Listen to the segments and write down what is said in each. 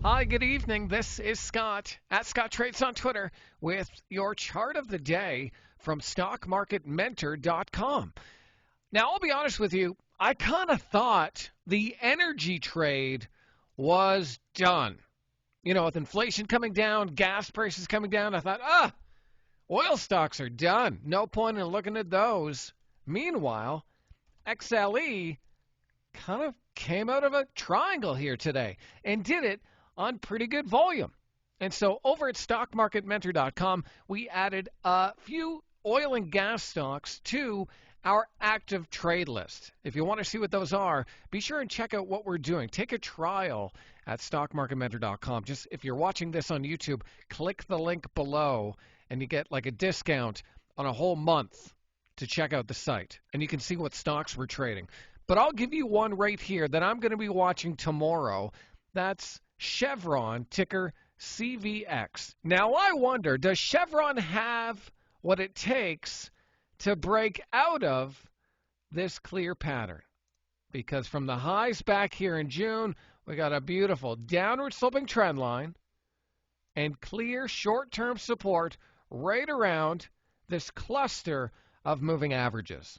Hi, good evening. This is Scott at Scott Trades on Twitter with your chart of the day from stockmarketmentor.com. Now, I'll be honest with you, I kind of thought the energy trade was done. With inflation coming down, gas prices coming down, I thought, oil stocks are done. No point in looking at those. Meanwhile, XLE kind of came out of a triangle here today and did it on pretty good volume. And so over at stockmarketmentor.com, we added a few oil and gas stocks to our active trade list. If you want to see what those are, be sure and check out what we're doing. Take a trial at stockmarketmentor.com. Just if you're watching this on YouTube, click the link below and you get like a discount on a whole month to check out the site. And you can see what stocks we're trading. But I'll give you one right here that I'm going to be watching tomorrow. That's Chevron, ticker CVX. Now, I wonder, does Chevron have what it takes to break out of this clear pattern? Because from the highs back here in June, we got a beautiful downward sloping trend line and clear short-term support right around this cluster of moving averages.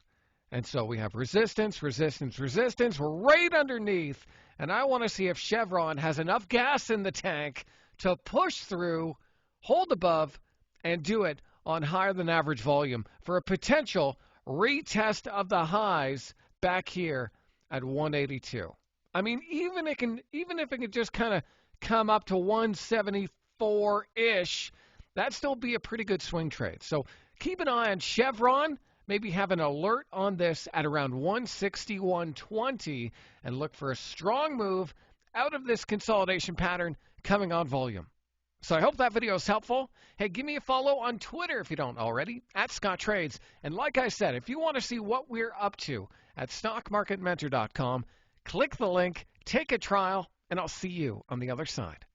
And so we have resistance, resistance, resistance. We're right underneath. And I want to see if Chevron has enough gas in the tank to push through, hold above, and do it on higher than average volume for a potential retest of the highs back here at 182. I mean, even if it can just kind of come up to 174-ish, that'd still be a pretty good swing trade. So keep an eye on Chevron. Maybe have an alert on this at around 160, 120, and look for a strong move out of this consolidation pattern coming on volume. So I hope that video is helpful. Hey, give me a follow on Twitter if you don't already, at Scott Trades. And like I said, if you want to see what we're up to at stockmarketmentor.com, click the link, take a trial, and I'll see you on the other side.